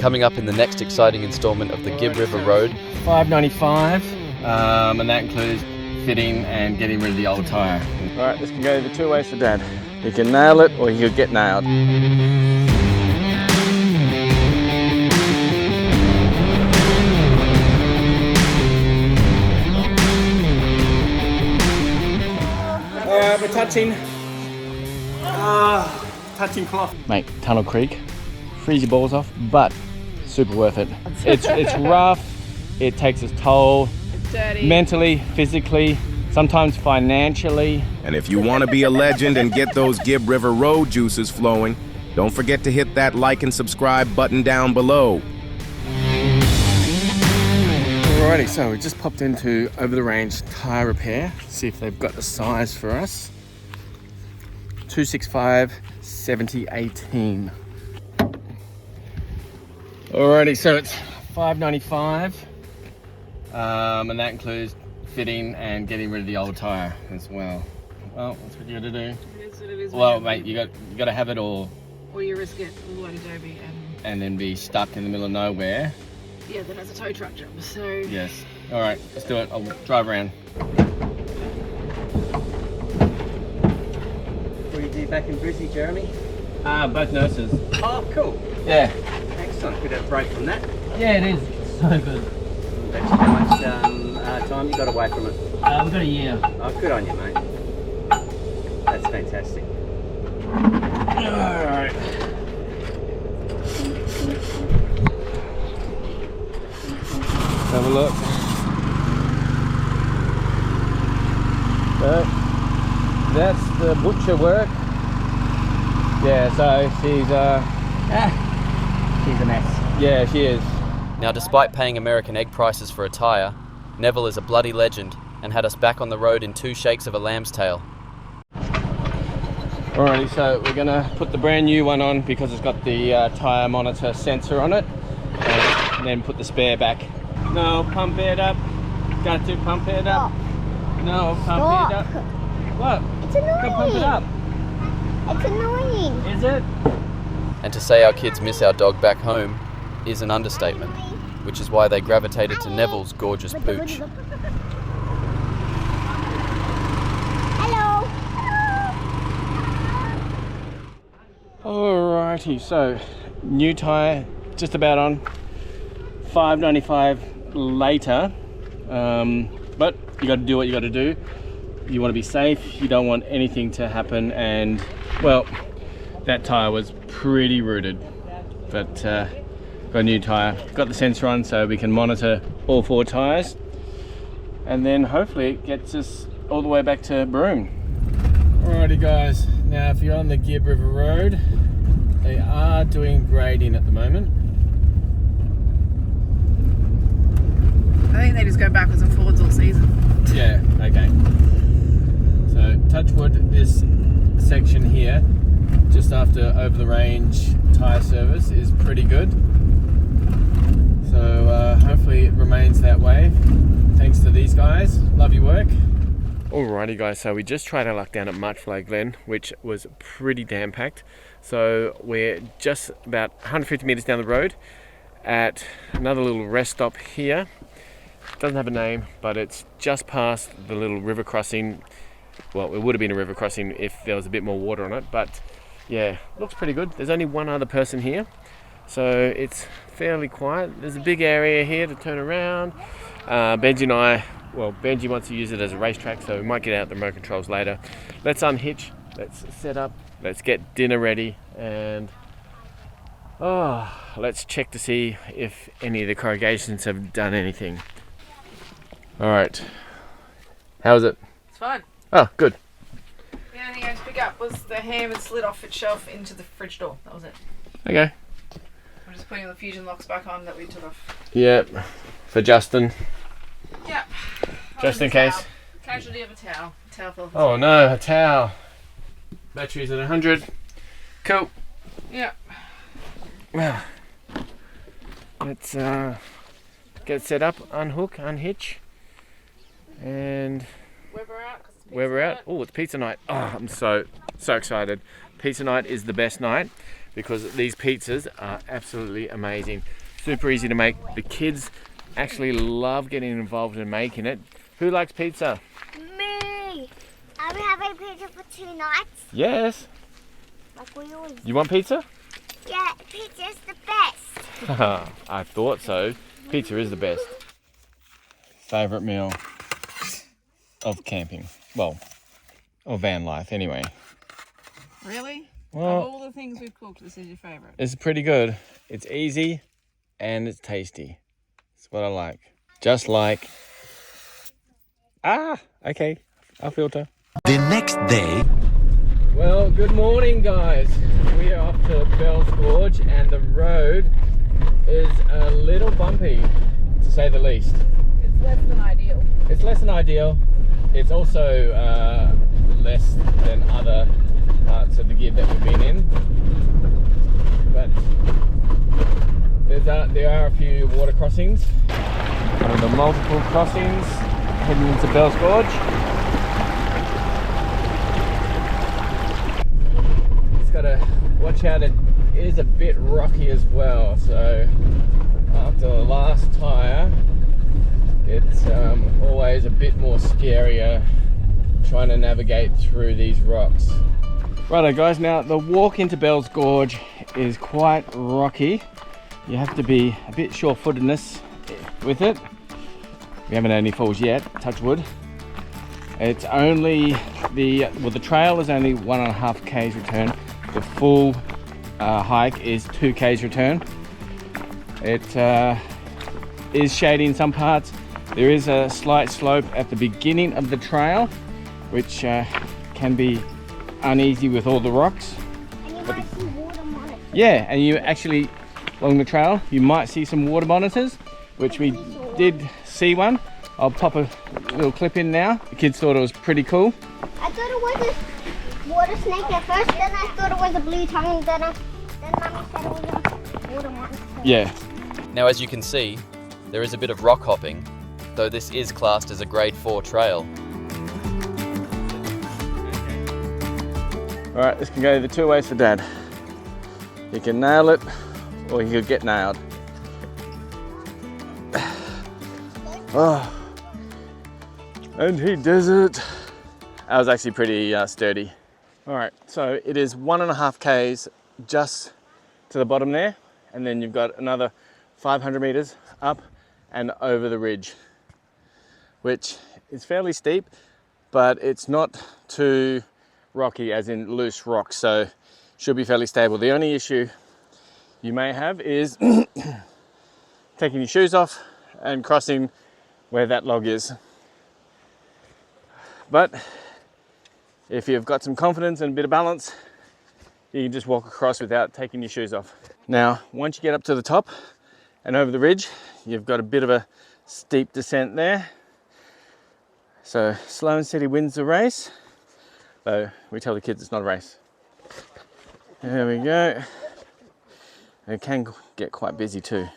coming up in the next exciting instalment of the Gibb River Road. $5.95, and that includes fitting and getting rid of the old tyre. Alright, this can go either two ways for Dad. He can nail it or he could get nailed. Alright, we're touching cloth. Mate, Tunnel Creek, freeze your balls off, but super worth it. It's rough, it takes its toll. It's dirty. Mentally, physically, sometimes financially. And if you want to be a legend and get those Gibb River Road juices flowing, don't forget to hit that like and subscribe button down below. Alrighty, so we just popped into Over the Range Tyre Repair. See if they've got the size for us. 265 70 18. Alrighty, so it's $5.95, and that includes fitting and getting rid of the old tyre as well. Well, that's what you got to do. It is what it is. Well, mate, you got to have it all. Or you risk it all the way to Derby and then be stuck in the middle of nowhere. Yeah, then it's a tow truck job. So yes. All right, let's do it. I'll drive around. What do you do back in Brizzy, Jeremy? Both nurses. Oh, cool. Yeah. Excellent. Good to have a break from that. Yeah, it is. It's so good. Actually, how much time you got away from it? We've got a year. Oh, good on you, mate. That's fantastic. All right. Have a look. So, that's the butcher work. Yeah, so she's She's a mess. yeah, she is. Now, despite paying American egg prices for a tyre, Neville is a bloody legend and had us back on the road in 2 shakes of a lamb's tail. Alrighty, so we're gonna put the brand new one on because it's got the tyre monitor sensor on it, and then put the spare back. No, pump it up. Got to pump it up. No, pump it up. What? It's annoying. Go pump it up. It's annoying. Is it? And to say our kids miss our dog back home is an understatement, which is why they gravitated to Neville's gorgeous pooch. Hello. Alrighty, so new tyre, just about on. $5.95 later, but you got to do what you got to do. You want to be safe. You don't want anything to happen, and well, that tyre was pretty rooted, but got a new tyre. Got the sensor on so we can monitor all 4 tyres, and then hopefully it gets us all the way back to Broome. Alrighty guys, now if you're on the Gibb River Road, they are doing grading at the moment. I think they just go backwards and forwards all season. Yeah, okay. So touch wood, this section here, just after Over the Range tyre service, is pretty good. So hopefully it remains that way. Thanks to these guys. Love your work. Alrighty guys, so we just tried our luck down at 𝘬𝗏𝘏, which was pretty damn packed. So we're just about 150 meters down the road at another little rest stop here. Doesn't have a name, but it's just past the little river crossing. Well, it would have been a river crossing if there was a bit more water on it, but yeah, looks pretty good. There's only one other person here, so it's fairly quiet. There's a big area here to turn around. Benji and I, well, Benji wants to use it as a racetrack, so we might get out the remote controls later. Let's unhitch, let's set up, let's get dinner ready, and let's check to see if any of the corrugations have done anything. All right, how is it? It's fine. Oh, good. The only thing I had to pick up was the ham and slid off its shelf into the fridge door. That was it. Okay. I'm just putting the fusion locks back on that we took off. Yep, for Justin. Yep. Just in case. Casualty of a towel. Towel fell off. Oh no, a towel. Battery's at 100. Cool. Yeah. Well, let's get set up, unhook, unhitch, and Where we're at. 'Cause it's where we're at. pizza Oh, it's pizza night. Oh, I'm so excited. Pizza night is the best night. because these pizzas are absolutely amazing. Super easy to make. The kids actually love getting involved in making it. Who likes pizza? Me! Are we having pizza for 2 nights? Yes. Like we always. You want pizza? Yeah, pizza's the best. I thought so. Pizza is the best. Favourite meal of camping? Well, or van life anyway. Really? Well, of all the things we've cooked, this is your favourite? it's pretty good. It's easy and it's tasty. That's what I like. Just like... okay. I'll filter. The next day. Well, good morning, guys. We are off to 𝘿𝙄𝙎𝘾𝙊𝙐𝙉 and the road is a little bumpy, to say the least. It's less than ideal. It's less than ideal. It's also less than other parts of the Gibb that we've been in. But there are a few water crossings. One of the multiple crossings heading into 𝘿𝙄𝙎𝘾𝙊𝙐𝙉. Gotta watch out, it is a bit rocky as well, so after the last tyre it's always a bit more scarier trying to navigate through these rocks. Righto guys, now the walk into 𝘿𝙄𝙎𝘾𝙊𝙐𝙉 Gorge is quite rocky. You have to be a bit sure-footedness with it. We haven't had any falls yet, touch wood. It's only the trail is only 1.5 k's return. The full hike is 2 k's return. It is shady in some parts. There is a slight slope at the beginning of the trail, which can be uneasy with all the rocks. And you might see water monitors. Yeah, and you actually, along the trail, you might see some water monitors, which we did see one. I'll pop a little clip in now. The kids thought it was pretty cool. I thought it was a water snake at first, then I thought it was a blue tongue, then Mummy said it was a water monitor. Yeah. Now, as you can see, there is a bit of rock hopping, though this is classed as a grade 4 trail. Alright, this can go either 2 ways for Dad. He can nail it, or he could get nailed. Oh. And he does it. That was actually pretty sturdy. Alright, so it is 1.5 k's just to the bottom there, and then you've got another 500 meters up and over the ridge, which is fairly steep, but it's not too rocky as in loose rocks, so should be fairly stable. The only issue you may have is taking your shoes off and crossing where that log is. But if you've got some confidence and a bit of balance, you can just walk across without taking your shoes off. Now, once you get up to the top and over the ridge, you've got a bit of a steep descent there. So slow and steady wins the race, though we tell the kids it's not a race. There we go. It can get quite busy too.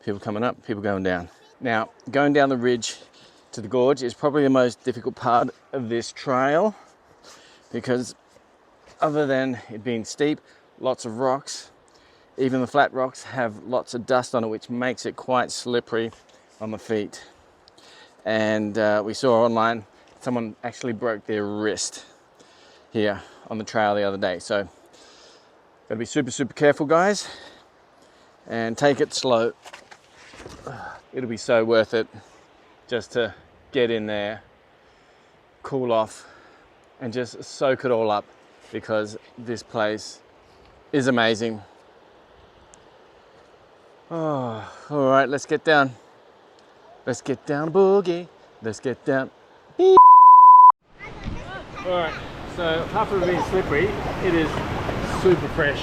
People coming up, people going down. Now, going down the ridge to the gorge is probably the most difficult part of this trail, because other than it being steep, lots of rocks, even the flat rocks have lots of dust on it, which makes it quite slippery on the feet. And we saw online someone actually broke their wrist here on the trail the other day. So gotta be super careful, guys, and take it slow. It'll be so worth it just to get in there, cool off, and just soak it all up, because this place is amazing. Oh, all right, let's get down. Let's get down, boogie. Let's get down. All right, so apart from being slippery, it is super fresh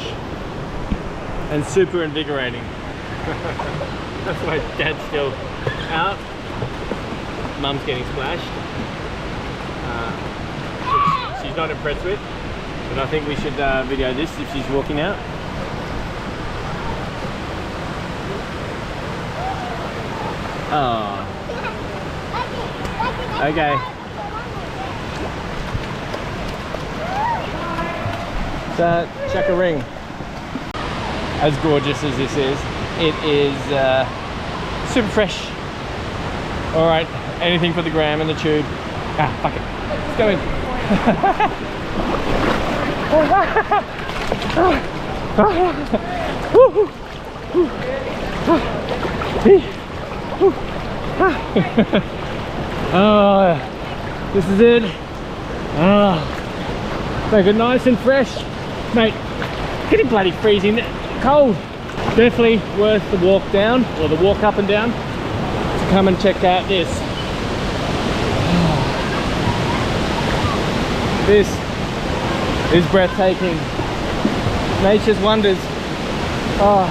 and super invigorating. That's why Dad's still out. Mum's getting splashed. She's not impressed with, but I think we should video this if she's walking out. Oh. Okay. So, chuck a ring. as gorgeous as this is, it is super fresh. All right, anything for the gram and the tube. Ah, fuck it. Let's go in. Oh, this is it. Oh, make it nice and fresh, mate. Getting bloody freezing cold. Definitely worth the walk down, or the walk up and down, to come and check out this. This is breathtaking. Nature's wonders. Oh,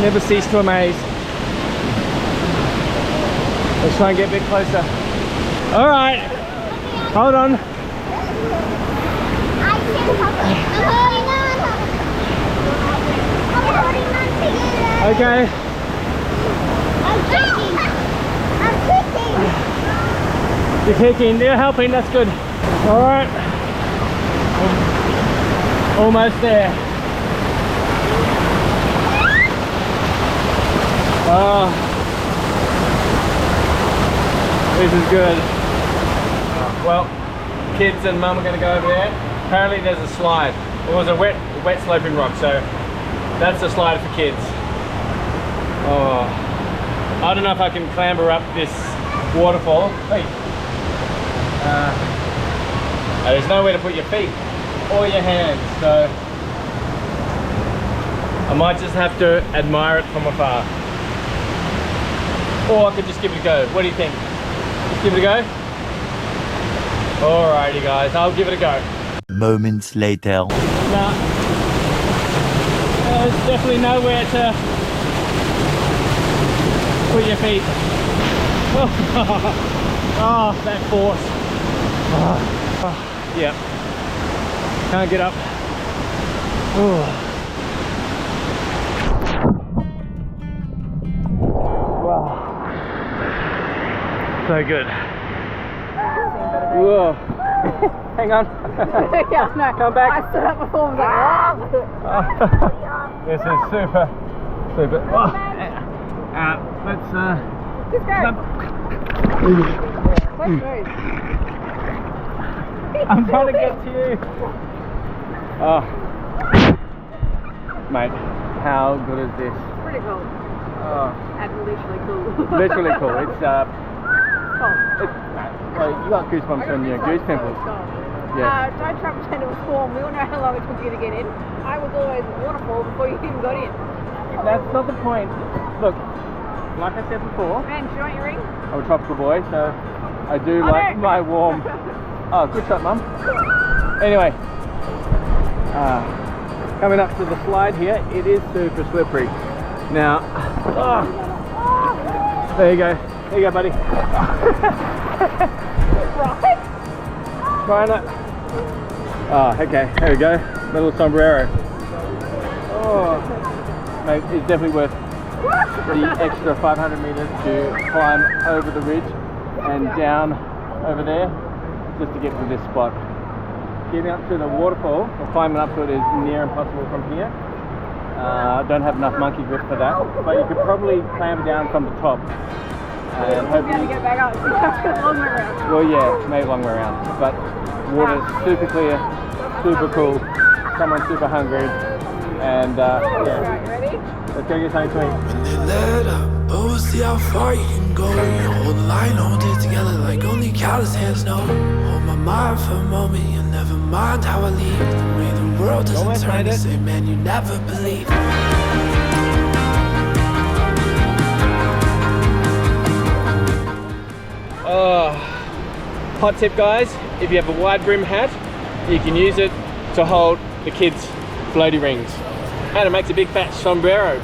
never cease to amaze. Let's try and get a bit closer. All right, hold on. Okay. I'm kicking. You're kicking, you're helping, that's good. All right. Almost there. Oh. This is good. Well, kids and mum are going to go over there. Apparently there's a slide. It was a wet sloping rock, so that's a slide for kids. Oh, I don't know if I can clamber up this waterfall. Hey. There's nowhere to put your feet or your hands, so I might just have to admire it from afar. Or I could just give it a go. What do you think? Just give it a go? Alrighty guys, I'll give it a go. Moments later. Now, there's definitely nowhere to put your feet. Oh, that force. Yep. Can't get up. Wow. So good. Whoa. Hang on. Yeah, no. Come back. I stood up before and was like, This is super. Oh. Let's just go. So smooth. I'm trying to get to you. Oh, mate, how good is this? Pretty cool. Oh, And literally cool. literally cool. It's Cold. well, you got goosebumps on your goose pimples. Yes. Don't try to pretend it was warm. We all know how long it took you to get in. I was always a waterfall before you even got in. That's not the point. Look, like I said before, Man, do you want your ring? I'm a tropical boy, so I do like my warm. Oh, good shot, Mum. Anyway, coming up to the slide here, it is super slippery. Now, there you go. There you go, buddy. Right? Trying to. Oh, okay. There we go. Little sombrero. Oh, mate, it's definitely worth the extra 500 meters to climb over the ridge and down over there just to get to this spot. Getting up to the waterfall or climbing up to it is near impossible from here. I don't have enough monkey grip for that, but you could probably clamber down from the top and hopefully get back up. So you have to go a long way around. well, yeah, maybe a long way around, but water's super clear, super cool, someone's super hungry, and yeah, Right, ready? let's go get something to eat. When they let up, but we'll see how far you can go. You hold the line, hold it together like only callous hands know. Hold my mind for a moment, you'll never mind how I leave. The way the world doesn't Almost turn, made the it. same man you never believe. Hot tip, guys, if you have a wide brim hat, you can use it to hold the kids' floaty rings. And it makes a big fat sombrero.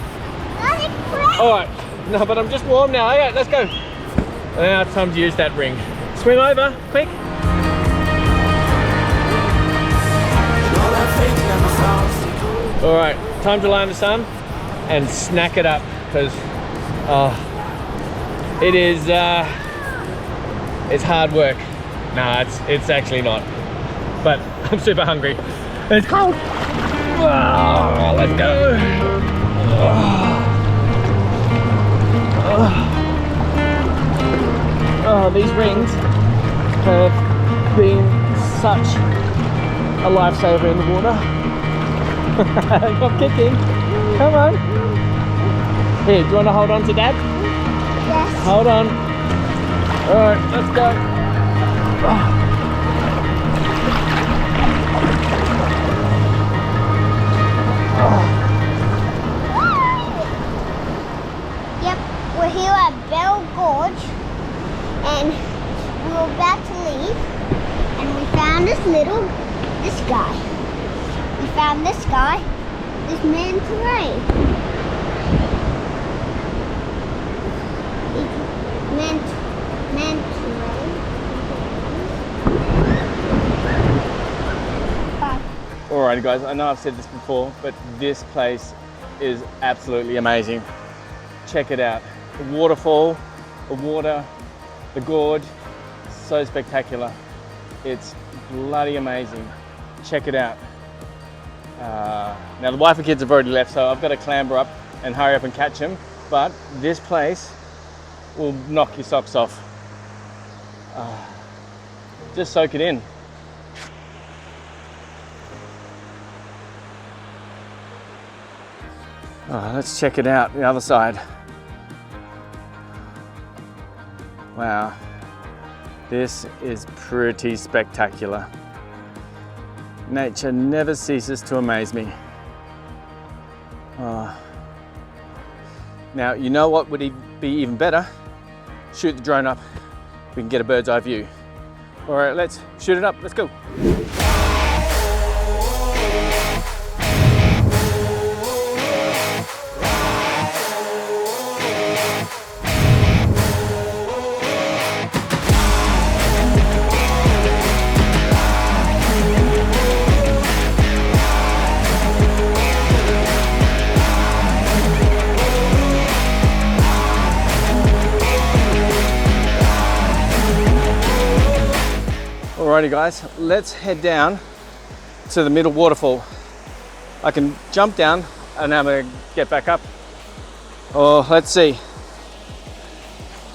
Alright, no, but I'm just warm now. Okay, let's go. Now it's time to use that ring. Swing over, quick. Alright, time to lie in the sun and snack it up, because it is it's hard work. Nah, it's actually not. But I'm super hungry. It's cold. Oh, let's go. Oh, these rings have been such a lifesaver in the water. Got kicking. Come on. Here, do you want to hold on to Dad? Yes. Hold on. Alright, let's go. Yep, we're here at Bell Gorge and we were about to leave and we found this guy. We found this guy, this manta ray. Manta ray. Alrighty guys, I know I've said this before, but this place is absolutely amazing. Check it out. The waterfall, the water, the gorge, so spectacular. It's bloody amazing. Check it out. Now the wife and kids have already left, so I've got to clamber up and hurry up and catch them, but this place will knock your socks off. Just soak it in. Let's check it out, the other side. Wow, this is pretty spectacular. Nature never ceases to amaze me. Now, you know what would be even better? Shoot the drone up, we can get a bird's eye view. All right, let's shoot it up, let's go. Alrighty guys, let's head down to the middle waterfall. I can jump down and I'm gonna get back up. Oh, let's see.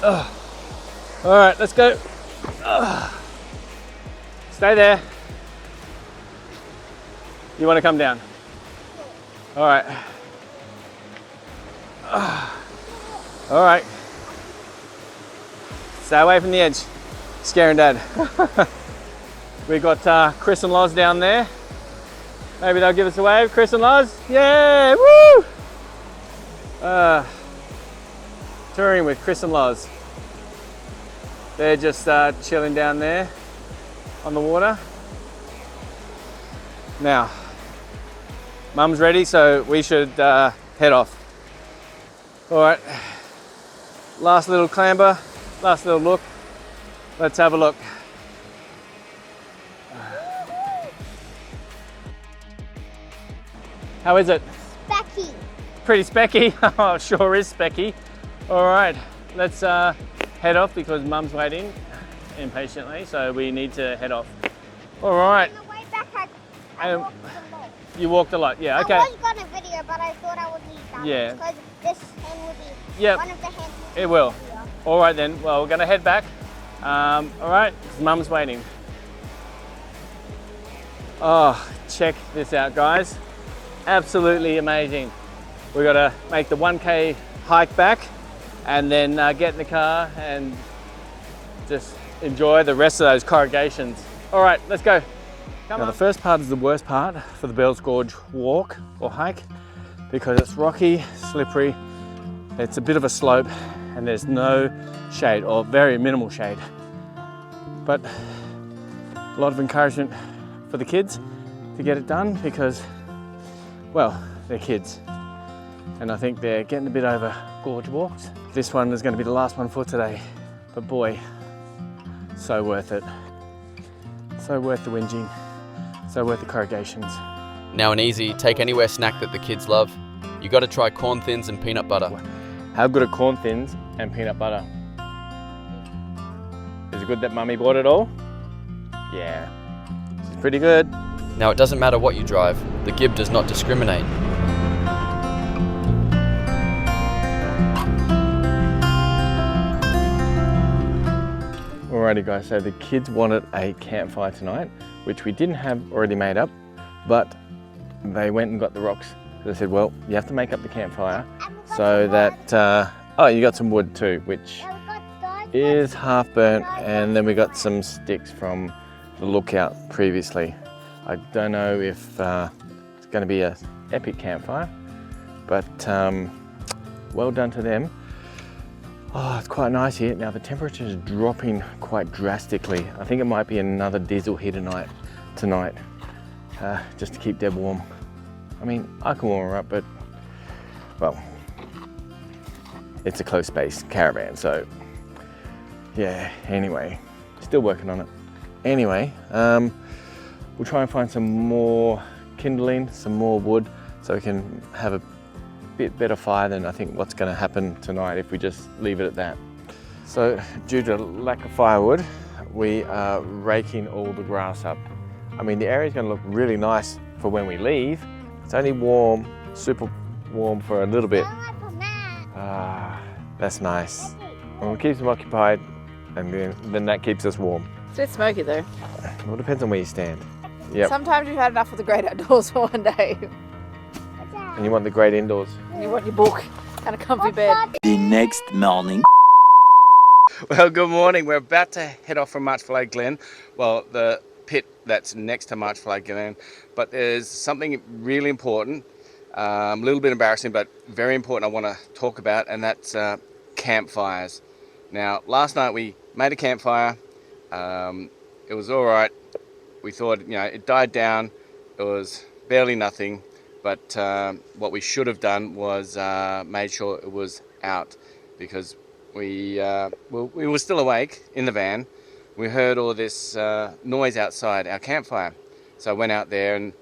Alright, let's go. Stay there. You want to come down? Alright. Alright. Stay away from the edge. Scaring Dad. We got Chris and Loz down there. Maybe they'll give us a wave. Chris and Loz, yeah, woo! Touring with Chris and Loz. They're just chilling down there on the water. Now, Mum's ready, so we should head off. All right, last little clamber, last little look. Let's have a look. How is it? Specky. Pretty specky. Oh, sure is specky. All right, let's head off because Mum's waiting impatiently, so we need to head off. All right. On the way back, I walked a lot. You walked a lot, yeah, okay. I was gonna video, but I thought I would leave that. Yeah. Because this hand would be, Yep. one of the hands would be It will. easier. All right then, well, we're gonna head back. All right, Mum's waiting. Oh, check this out, guys. Absolutely amazing. We've got to make the 1K hike back and then get in the car and just enjoy the rest of those corrugations. All right, let's go. Now, the first part is the worst part for the 𝘿𝙁 Gorge walk or hike because it's rocky, slippery, it's a bit of a slope and there's no shade or very minimal shade. But a lot of encouragement for the kids to get it done because, well, they're kids. And I think they're getting a bit over gorge walks. This one is going to be the last one for today. But boy, so worth it. So worth the whinging. So worth the corrugations. Now an easy take anywhere snack that the kids love. You got to try corn thins and peanut butter. How good are corn thins and peanut butter? Is it good that Mummy bought it all? Yeah, it's pretty good. Now it doesn't matter what you drive, the Gibb does not discriminate. Alrighty guys, so the kids wanted a campfire tonight, which we didn't have already made up, but they went and got the rocks. They said, well, you have to make up the campfire so that, oh, you got some wood too, which is half burnt, and then we got some sticks from the lookout previously. I don't know if it's going to be an epic campfire, but well done to them. Oh, it's quite nice here. Now the temperature is dropping quite drastically. I think it might be another 𝘿𝙄𝙎𝘾𝙊𝙐𝙉 tonight, just to keep Deb warm. I mean, I can warm her up, but, well, it's a close space caravan, so yeah, anyway, still working on it. Anyway, we'll try and find some more kindling, some more wood, so we can have a bit better fire than I think what's going to happen tonight if we just leave it at that. So due to lack of firewood, we are raking all the grass up. I mean, the area is going to look really nice for when we leave. It's only warm, super warm for a little bit. Ah, that's nice. And it keeps them occupied, and then that keeps us warm. It's a bit smoky though. Well, it depends on where you stand. Yep. Sometimes you've had enough of the great outdoors for one day. And you want the great indoors. And you want your book and a comfy bed. The next morning. Well, good morning. We're about to head off from 𝘿𝙬𝘘. Well, the pit that's next to 𝘿𝙬𝘘, but there's something really important, a little bit embarrassing, but very important I want to talk about, and that's campfires. Now, last night we made a campfire. It was all right. We thought, you know, it died down. It was barely nothing, but what we should have done was made sure it was out, because we were still awake in the van. We heard all this noise outside our campfire. So I went out there, and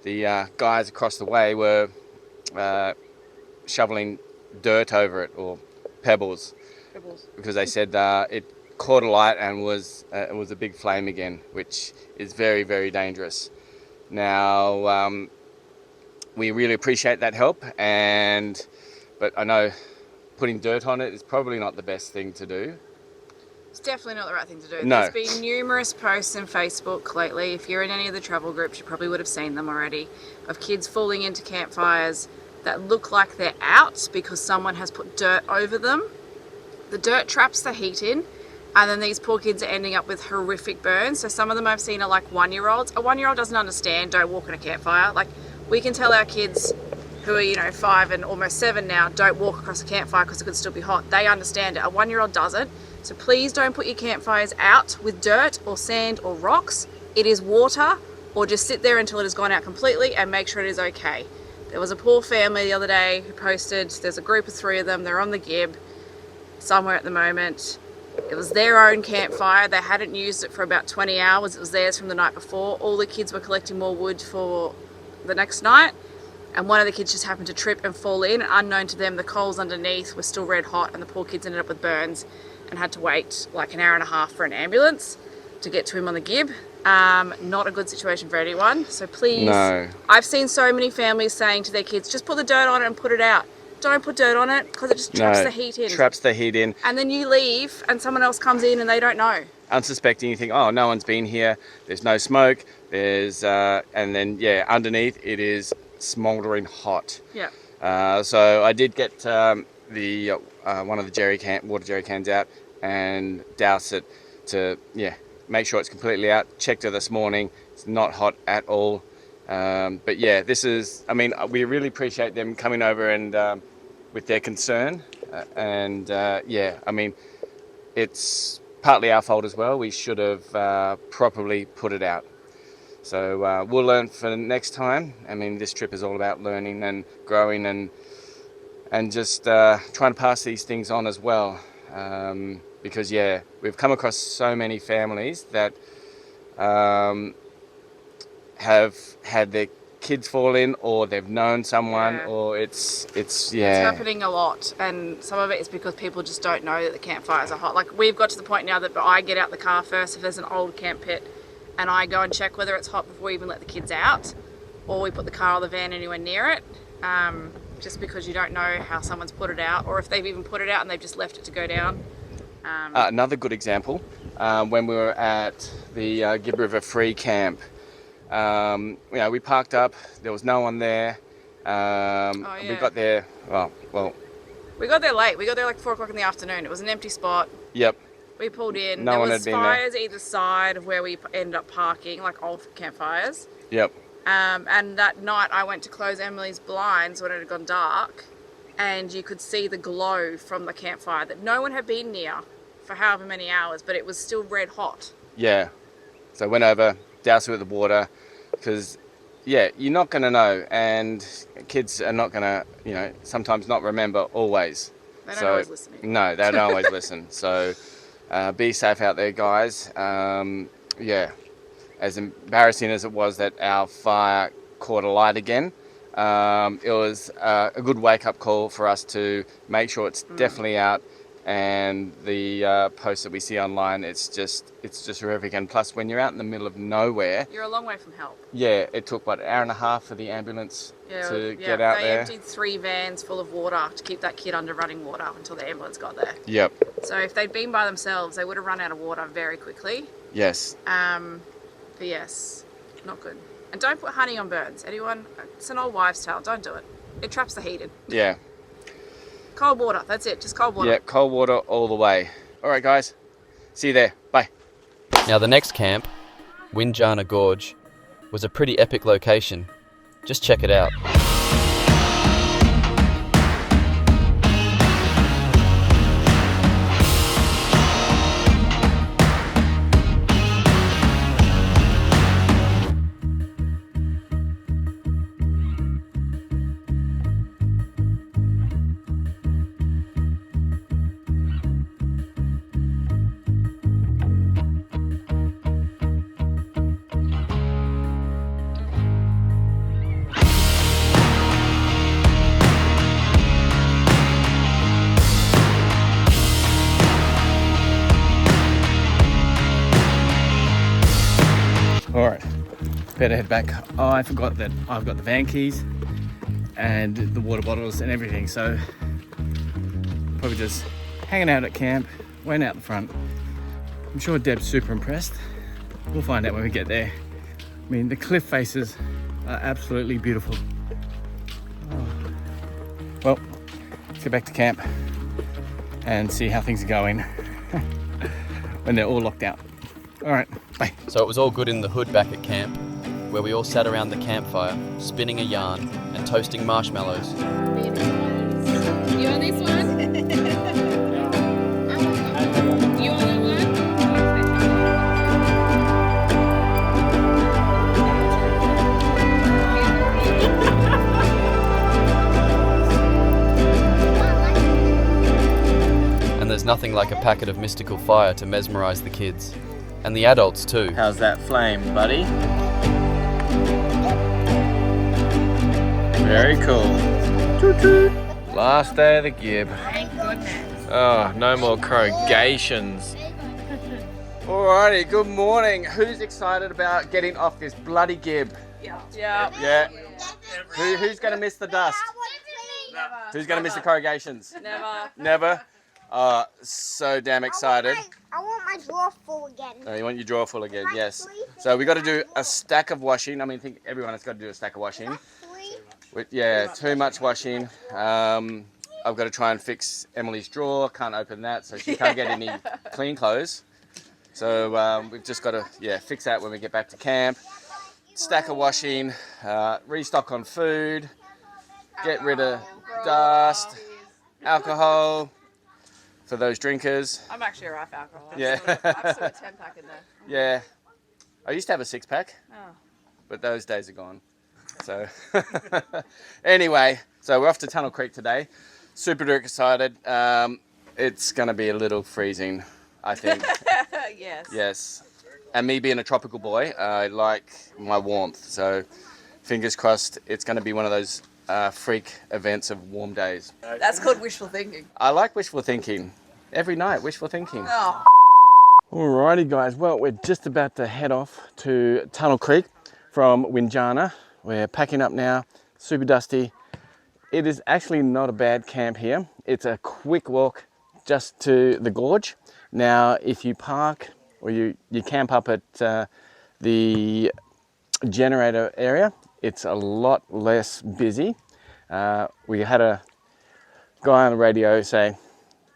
the guys across the way were shoveling dirt over it, or pebbles. Because they said it caught alight and it was a big flame again, which is very, very dangerous. Now, we really appreciate that help, but I know putting dirt on it is probably not the best thing to do. It's definitely not the right thing to do. No. There's been numerous posts on Facebook lately. If you're in any of the travel groups, you probably would have seen them already, of kids falling into campfires that look like they're out because someone has put dirt over them. The dirt traps the heat in, and then these poor kids are ending up with horrific burns. So some of them I've seen are like 1-year-olds. A 1-year-old doesn't understand, don't walk on a campfire. Like, we can tell our kids who are, you know, 5 and almost 7 now, don't walk across a campfire because it could still be hot. They understand it. A 1-year-old doesn't. So please don't put your campfires out with dirt or sand or rocks. It is water, or just sit there until it has gone out completely and make sure it is okay. There was a poor family the other day who posted, there's a group of 3 of them, they're on the Gibb somewhere at the moment. It was their own campfire. They hadn't used it for about 20 hours. It was theirs from the night before. All the kids were collecting more wood for the next night, and one of the kids just happened to trip and fall in, and unknown to them, the coals underneath were still red hot, and the poor kids ended up with burns and had to wait like an hour and a half for an ambulance to get to him on the Gibb. Not a good situation for anyone, so please. No. I've seen so many families saying to their kids, just put the dirt on it and put it out. Don't put dirt on it, because it just traps the heat in. Traps the heat in. And then you leave and someone else comes in and they don't know. Unsuspecting, you think, oh, no one's been here, there's no smoke, there's, and then, yeah, underneath it is smouldering hot. Yeah. So I did get one of the water jerry cans out and douse it to, yeah, make sure it's completely out. Checked it this morning, it's not hot at all. But yeah, this is, I mean, we really appreciate them coming over and with their concern. Yeah, I mean, it's partly our fault as well. We should have properly put it out. So we'll learn for the next time. I mean, this trip is all about learning and growing and just trying to pass these things on as well. Because yeah, we've come across so many families that have had their kids fall in, or they've known someone, or it's happening a lot, and some of it is because people just don't know that the campfires are hot. Like, we've got to the point now that I get out the car first if there's an old camp pit, and I go and check whether it's hot before we even let the kids out, or we put the car or the van anywhere near it, just because you don't know how someone's put it out, or if they've even put it out and they've just left it to go down. Another good example, when we were at the Gibb River Free Camp, we parked up, there was no one there. We got there, we got there late. We got there like 4 o'clock in the afternoon. It was an empty spot. Yep. We pulled in. No one there had was been fires either side of where we ended up parking, like old campfires. Yep. And that night I went to close Emily's blinds when it had gone dark, and you could see the glow from the campfire that no one had been near for however many hours, but it was still red hot. Yeah. So I went over, doused it with the water, because you're not going to know, and kids are not going to, sometimes not remember always. They don't always listen. No, they don't always listen. So be safe out there, guys. As embarrassing as it was that our fire caught alight again, it was a good wake-up call for us to make sure it's definitely out. And the posts that we see online, it's just horrific. And plus, when you're out in the middle of nowhere, you're a long way from help. Yeah, it took an hour and a half for the ambulance to get out there. They emptied 3 vans full of water to keep that kid under running water until the ambulance got there. Yep. So if they'd been by themselves, they would have run out of water very quickly. Yes. But yes, not good. And don't put honey on burns. Anyone? It's an old wives' tale. Don't do it. It traps the heat in. Yeah. Cold water, that's it, just cold water. Yeah, cold water all the way. All right, guys. See you there. Bye. Now, the next camp, Windjana Gorge, was a pretty epic location. Just check it out. All right, better head back. Oh, I forgot that I've got the van keys and the water bottles and everything, so probably just hanging out at camp, went out the front. I'm sure Deb's super impressed. We'll find out when we get there. I mean, the cliff faces are absolutely beautiful. Oh. Well, let's get back to camp and see how things are going when they're all locked out. All right, bye. So it was all good in the hood back at camp, where we all sat around the campfire, spinning a yarn and toasting marshmallows. You on this one? You on that one? And there's nothing like a packet of mystical fire to mesmerise the kids. And the adults too. How's that flame, buddy? Very cool. Toot toot. Last day of the Gibb. Thank goodness. Oh, no more corrugations. Alrighty, good morning. Who's excited about getting off this bloody Gibb? Yeah. Yeah. Who's going to miss the dust? Who's going to miss the corrugations? Never? So damn excited. I want my drawer full again. Oh, you want your drawer full again? Yes. So we got to do a stack of washing. I mean, I think everyone has got to do a stack of washing. Too much washing. I've got to try and fix Emily's drawer. Can't open that, so she can't get any clean clothes. So we've just got to fix that when we get back to camp. Stack of washing, restock on food, get rid of dust, alcohol for those drinkers. I'm actually a rough alcohol. Yeah. I've still got a 10-pack in there. Yeah. I used to have a 6-pack, Oh. but those days are gone. So anyway, so we're off to Tunnel Creek today. Super duper excited. It's going to be a little freezing, I think. Yes. Yes. And me being a tropical boy, I like my warmth. So fingers crossed it's going to be one of those freak events of warm days. That's called wishful thinking. I like wishful thinking. Every night, wishful thinking. Oh. Alrighty guys, well we're just about to head off to Tunnel Creek from Windjana. We're packing up now, super dusty. It is actually not a bad camp here. It's a quick walk just to the gorge. Now if you park or you camp up at the generator area, it's a lot less busy. We had a guy on the radio say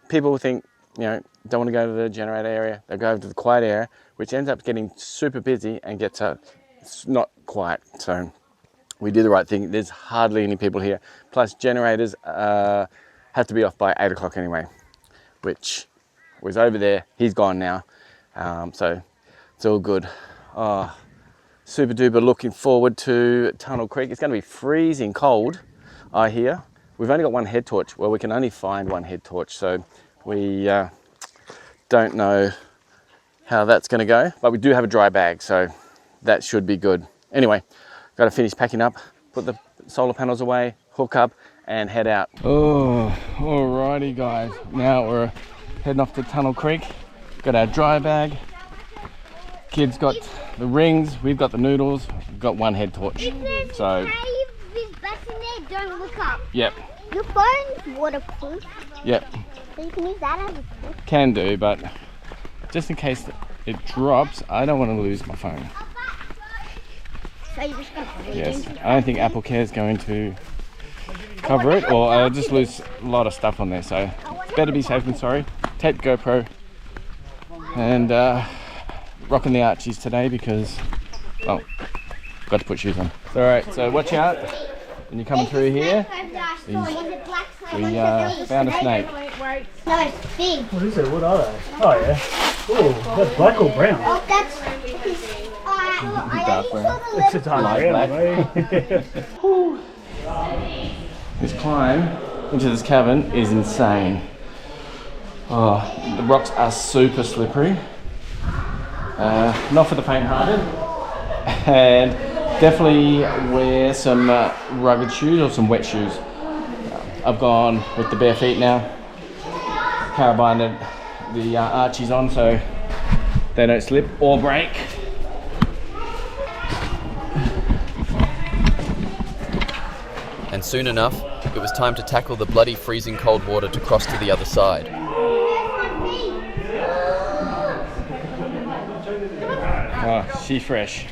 people think, you know, don't want to go to the generator area, they go over to the quiet area, which ends up getting super busy and gets it's not quiet. So we did the right thing. There's hardly any people here. Plus generators have to be off by 8 o'clock anyway, which was over there. He's gone now. So it's all good. Oh, super duper looking forward to Tunnel Creek. It's going to be freezing cold, I hear. We've only got one head torch. Well, we can only find one head torch. So we don't know how that's going to go, but we do have a dry bag, so that should be good. Anyway, got to finish packing up, put the solar panels away, hook up and head out. Oh, alrighty guys, now we're heading off to Tunnel Creek. Got our dry bag, kids got the rings, we've got the noodles, we've got one head torch. So don't look up. Yep. Your phone's waterproof. Yep. So you can use that as a proof. Can do, but just in case it drops, I don't want to lose my phone. So you're just going to Yes, I don't think Apple Care is going to cover it, or I'll just lose a lot of stuff on there. So it's better be safe than sorry. Take the GoPro and rocking the 𝘿𝙎𝙎𝘾𝙊𝙐𝙕 today because, oh, got to put shoes on. All right, so watch out when you're coming through here. We found a snake. No, it's big. What is it? What are they? Oh yeah. Oh, that's black or brown? Oh, that's... Dark brown. It's a dark brown. This climb into this cavern is insane. Oh, the rocks are super slippery. Not for the faint-hearted. And definitely wear some rugged shoes or some wet shoes. I've gone with the bare feet now. Carabined the archies on so they don't slip or break. And soon enough, it was time to tackle the bloody freezing cold water to cross to the other side. Oh, she fresh.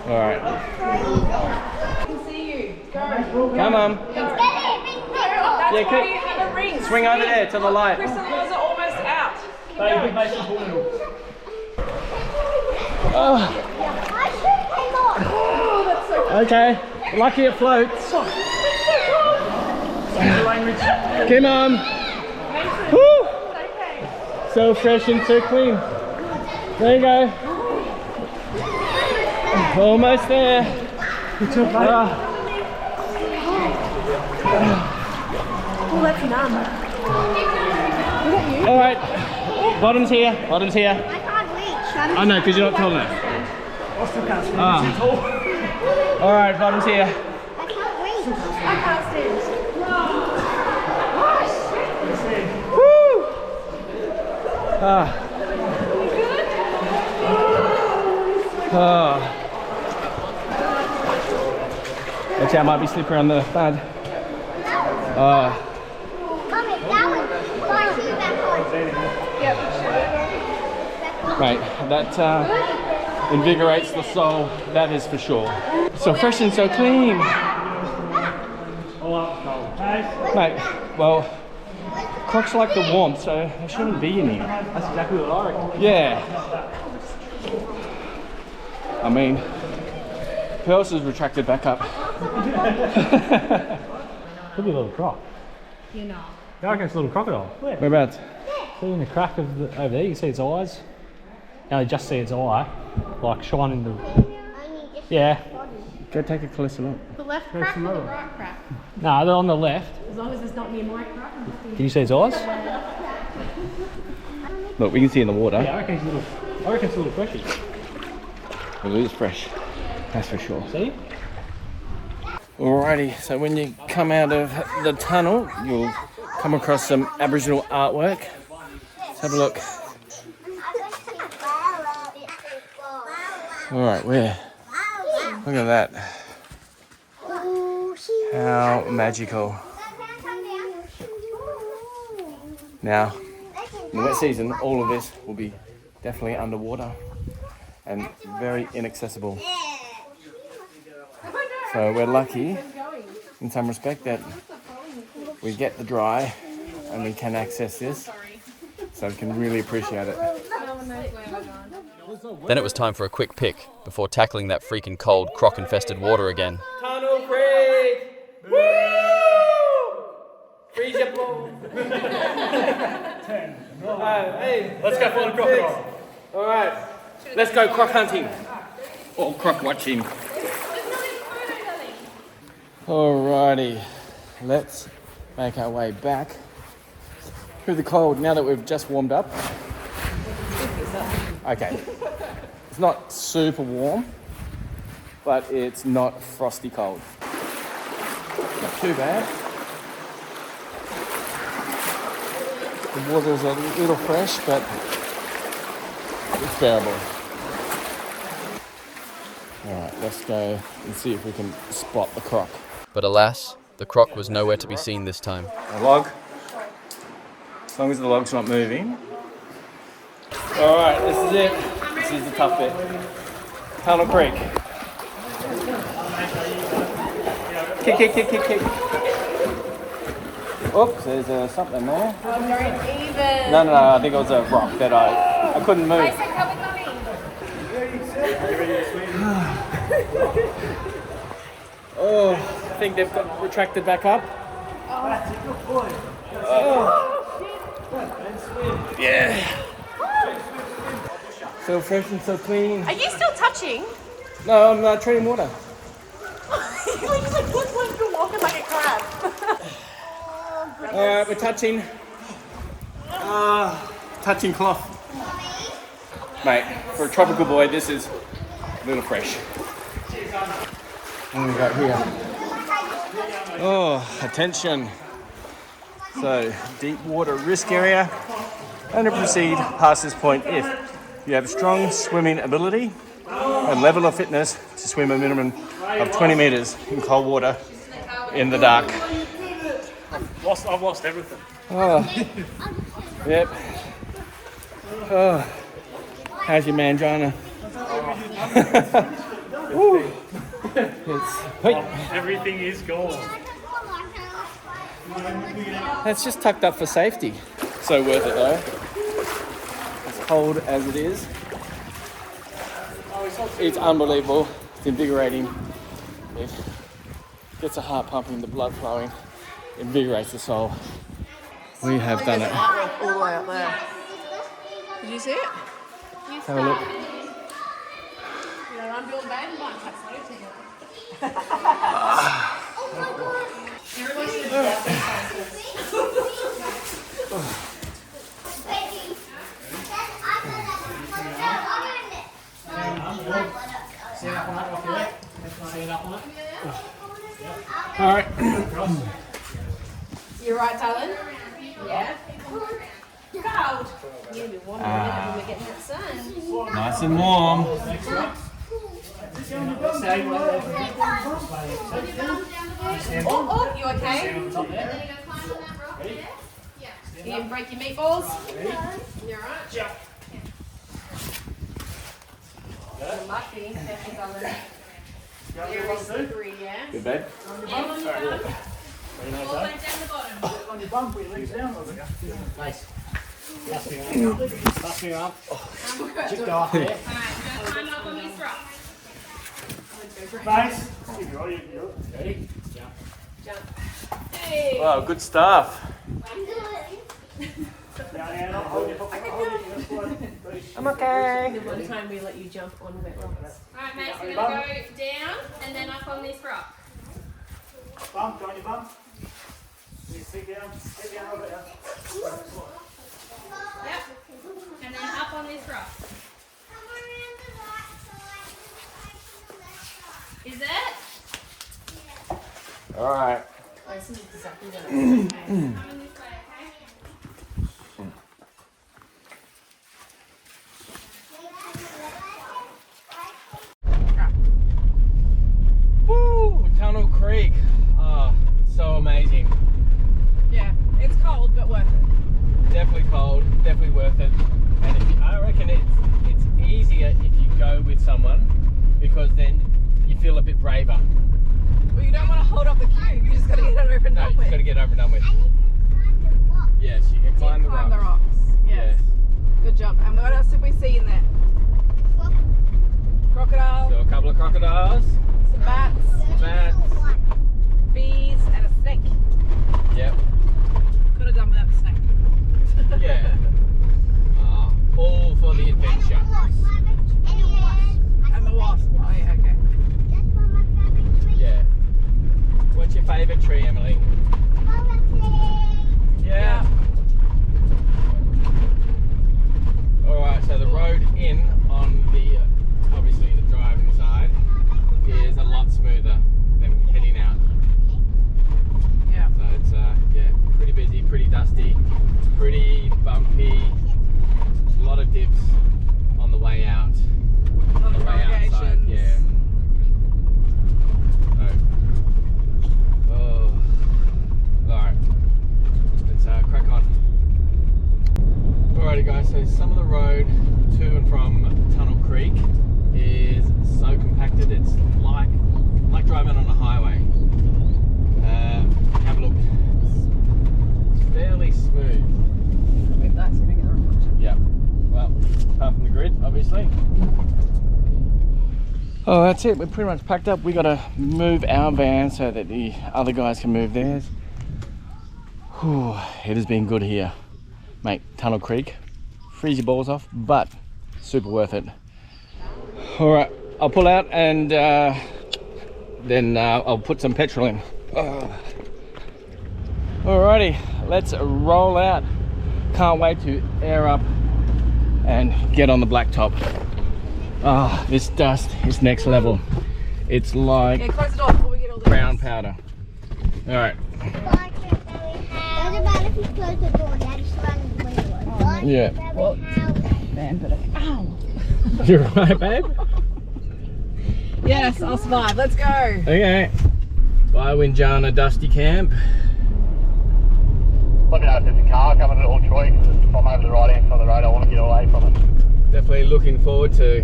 Alright. I can see you. Go. Come on. Yeah, Have a ring. swing over there to the light. Chris and Loz are almost out. Keep going. Okay, lucky it floats. Come on. Woo! So fresh and so clean. There you go. Almost there. Oh, that's numb. All right, bottom's here. Bottom's here. I can't reach. I know, because you're not tall enough. I still can't swim. Ah. All right, bottom's here. I can't reach. I can't stand. Woo! Ah. Oh. Watch out, might be slippery on the mud. Oh. Mommy, that one. Go to that one. Mate, that invigorates the soul, that is for sure. So fresh and so clean. Mate, well, Crocs like the warmth, so there shouldn't be any. That's exactly what I reckon. Yeah. I mean, Pearls has retracted back up. Could be a little croc. You know. I reckon it's a little crocodile. Where? Whereabouts? See in the crack of over there, you can see its eyes. Now you just see its eye, like shining the... Yeah. Go take a closer look. The left crack or the right crack? No, they're on the left. As long as it's not near my crack. Can you see its eyes? Look, we can see in the water. Yeah, I reckon it's a little freshy. Well, it is fresh, that's for sure. See? Alrighty, so when you come out of the tunnel, you'll come across some Aboriginal artwork. Let's have a look. Alright, where? Look at that. How magical. Now, in the wet season, all of this will be definitely underwater and very inaccessible. So we're lucky in some respect that we get the dry and we can access this, so we can really appreciate it. Then it was time for a quick pick before tackling that freaking cold, croc-infested water again. Tunnel Creek! Woo! Freeze your ball! 10, 9, 8. Let's go for the crocodile. Alright, let's go croc hunting. Or croc watching. Alrighty, let's make our way back through the cold now that we've just warmed up. Okay, it's not super warm, but it's not frosty cold. Not too bad. The water's a little fresh, but it's bearable. Alright, let's go and see if we can spot the croc. But alas, the croc was nowhere to be seen this time. A log. As long as the log's not moving. Alright, this is it. This is the tough bit. Tunnel Creek. Kick, kick, kick, kick, kick. Oops, there's something there. Oh, you're even. No, I think it was a rock that I couldn't move. Oh, I think they've got retracted back up. Oh. Yeah. So fresh and so clean. Are you still touching? No, I'm treating water. You're just walking like a crab. Alright, we're touching. Touching cloth. Mate, for a tropical boy, this is a little fresh. What do we got here? Oh, attention. So, deep water risk area. Only proceed past this point if you have strong swimming ability and level of fitness to swim a minimum of 20 meters in cold water in the dark. I've lost everything. Oh, yep. Oh, how's your Windjana? Woo. Everything is gone. That's just tucked up for safety. So worth it though. As cold as it is, it's unbelievable. It's invigorating. It gets the heart pumping, the blood flowing, invigorates the soul. We have done it. All the way up there. Did you see it? Have a look. All right. You're right, Talon? Yeah. Cold. You're going to be warm in a minute when we're getting that sun. Nice and warm. Oh, you okay? You didn't break your meatballs? You're alright? You're lucky. Very slippery, yeah? Good bed. On your bum, put your legs down over there. Nice. Pass me up. Just go up there. Alright, go climb up on this rock. Face. Ready? Jump. Hey! Wow, good stuff. I'm okay. One time we let you jump on wet rocks. Alright, mate, so we're going to go down and then up on this rock. Bum, go on your bum. You sit down over there. Yep. And then up on this rock. Is it? All right. Oh, this is exactly what Coming this way, okay? definitely worth it. And I reckon it's easier if you go with someone, because then you feel a bit braver. Well, you don't want to hold up the queue. You just got to get it over and No, done you with. just got to get over and done with. Yes, you can climb the rocks. Yes. Good job. And what else did we see in there? Crocodile. So a couple of crocodiles, Some bats. Bees and a snake. Yep. Could have done without the snake. Yeah. All for the adventure. And the wasp. Oh yeah, okay. Yeah. What's your favourite tree, Emily? Yeah. Alright, so the road in on the, obviously the driving side, is a lot smoother than heading out. Yeah. So it's, yeah, pretty busy, pretty dusty, pretty bumpy, a lot of dips on the way out. On the way outside, corrugations. yeah. Oh. Alright, let's crack on. Alrighty guys, so some of the road to and from Tunnel Creek is so compacted, it's like driving on a highway. Have a look, it's fairly smooth. Wait, that's going to get the reflection. Yep, well, apart from the grid, obviously. Oh, that's it, we're pretty much packed up. We got to move our van so that the other guys can move theirs. Whew, it has been good here, mate. Tunnel Creek, freeze your balls off, but super worth it. All right, I'll pull out and then I'll put some petrol in. Alrighty, let's roll out. Can't wait to air up and get on the blacktop. Ah, this dust is next level. It's like Close the door before we get all the brown powder. All right. Doesn't matter if you close the door, Daddy's running the window. Yeah. Well, van, but ow. You're right, babe. Yes, I'll survive. Let's go. Okay. Bye, Windjana Dusty Camp. Let me know if there's a car coming at all, Troy, because if I'm over the right hand side of the road, I want to get away from it. Definitely looking forward to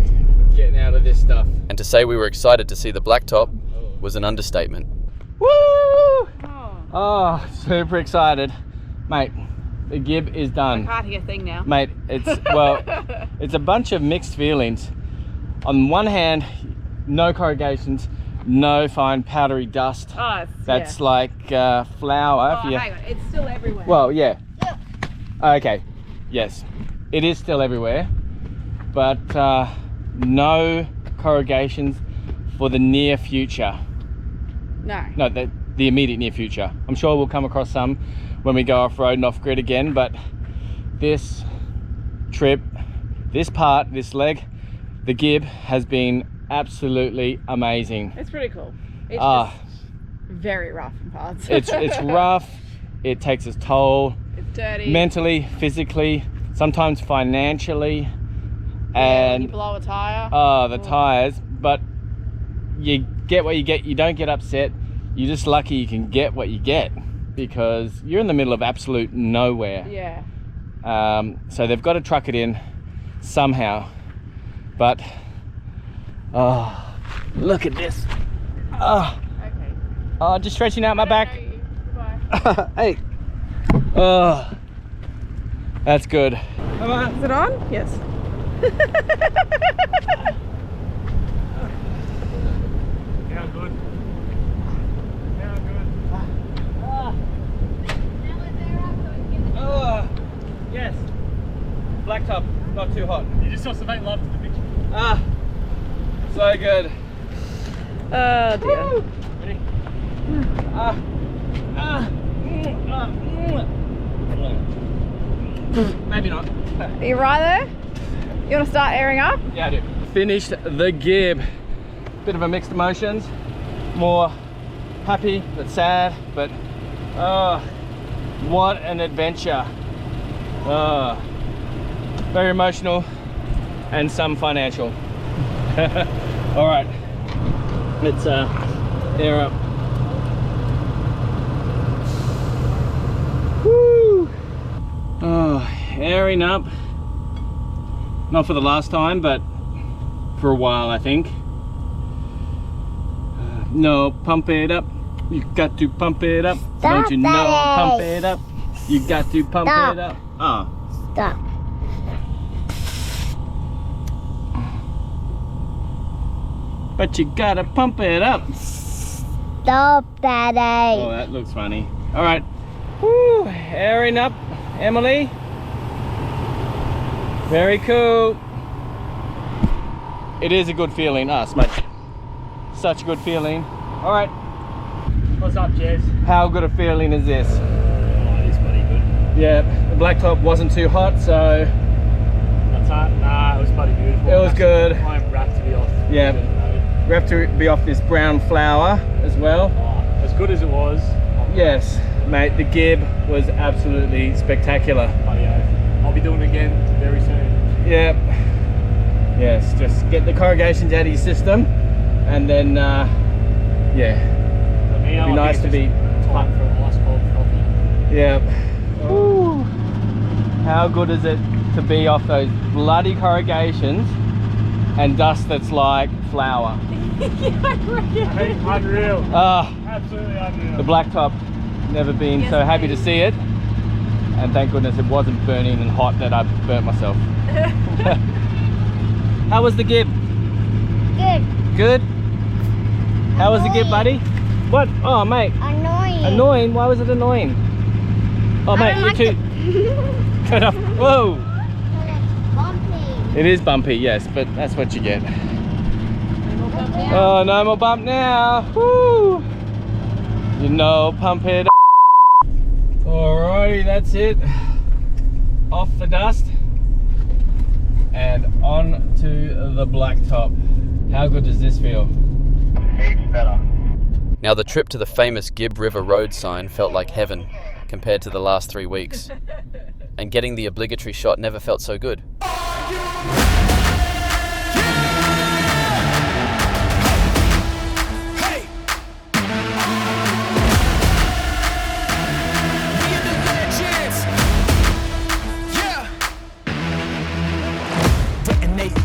getting out of this stuff. And to say we were excited to see the blacktop was an understatement. Woo! Oh, super excited. Mate, the Gibb is done. I can't hear a thing now. Mate, it's, well, it's a bunch of mixed feelings. On one hand, no corrugations, no fine powdery dust. Oh, That's like flour. Oh, hang on, it's still everywhere. Well, yeah. Okay, yes, it is still everywhere, but no corrugations for the near future. No, the immediate near future. I'm sure we'll come across some when we go off-road and off-grid again, but this trip, this part, this leg, the Gibb has been absolutely amazing. It's pretty cool. It's just very rough in parts. it's rough, it takes its toll. It's dirty. Mentally, physically, sometimes financially, and you blow a tire. the tires, but you get what you get. You don't get upset. You're just lucky you can get what you get, because you're in the middle of absolute nowhere. Yeah. So they've got to truck it in somehow, but oh, look at this. Oh, Okay. oh, just stretching out my back. Goodbye. Hey. Oh, that's good. Come on. Is it on? Yes. How good. Oh, yes. Blacktop, not too hot. You just also make love to the picture. Ah, so good. Oh dear. Woo. Ready? Maybe not. Are you right there? You want to start airing up? Yeah, I do. Finished the Gibb. Bit of a mixed emotions. More happy but sad, but oh, what an adventure. Oh, very emotional and some financial. All right, let's air up. Woo! Oh, air airing up. Not for the last time, but for a while, I think. No, pump it up. You got to pump it up. Don't you know? Pump it up. You got to pump it up. Oh. Stop. But you gotta pump it up. Stop, Daddy. Oh, that looks funny. All right. Woo, airing up, Emily. Very cool. It is a good feeling. Ah, smudge. Such a good feeling. All right. What's up, Jez? How good a feeling is this? Oh, it's pretty good. Yeah, the blacktop wasn't too hot, so. That's hot. Nah, it was pretty beautiful. It was good. I'm wrapped to be off. Yeah. Wrapped to be off this brown flour as well. Oh, as good as it was. Yes, mate, the Gibb was absolutely spectacular. Oh, yeah. I'll be doing it again very soon. Yep. Yes, just get the corrugations out of your system, and then, yeah, it'd be nice to be time for an ice cold coffee. Yep. Woo. How good is it to be off those bloody corrugations and dust that's like flour? Unreal. Absolutely unreal. The blacktop, never been so happy to see it, and thank goodness it wasn't burning and hot that I burnt myself. How was the Gibb? Good. Good? How was the Gibb, buddy? What? Oh, mate. Annoying. Annoying? Why was it annoying? Oh, mate, you too. Cut off. Whoa. Bumpy. It is bumpy, yes, but that's what you get. Oh, no more bump now. Woo. You know, pump it. Alrighty, that's it. Off the dust and on to the blacktop. How good does this feel? Heaps better. Now the trip to the famous Gibb River Road sign felt like heaven compared to the last 3 weeks. And getting the obligatory shot never felt so good.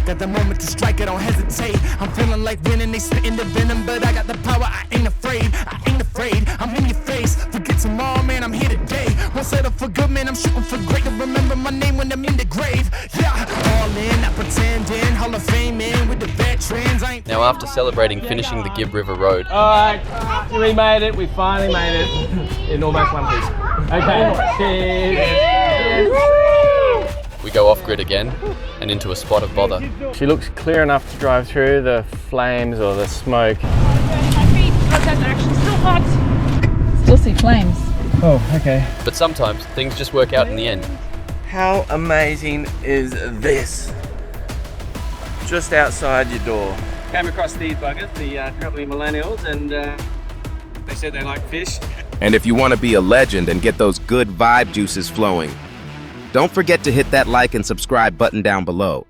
Got the moment to strike, I don't hesitate. I'm feeling like winning, they spitting the venom, but I got the power, I ain't afraid. I ain't afraid, I'm in your face. Forget tomorrow, man, I'm here today. Won't settle for good, man, I'm shooting for great. To remember my name when I'm in the grave. Yeah, all in, not pretending. Hall of Fame in with the veterans. I ain't. Now after celebrating finishing the Gibb River Road, Alright, we made it, we finally made it. In almost one piece. Okay, cheers. we go off-grid again and into a spot of bother. She looks clear enough to drive through the flames or the smoke. Happy because that's actually still hot. Still see flames. Oh, okay. But sometimes things just work out in the end. How amazing is this? Just outside your door. Came across these buggers, the travelling millennials, and they said they like fish. And if you want to be a legend and get those good vibe juices flowing, don't forget to hit that like and subscribe button down below.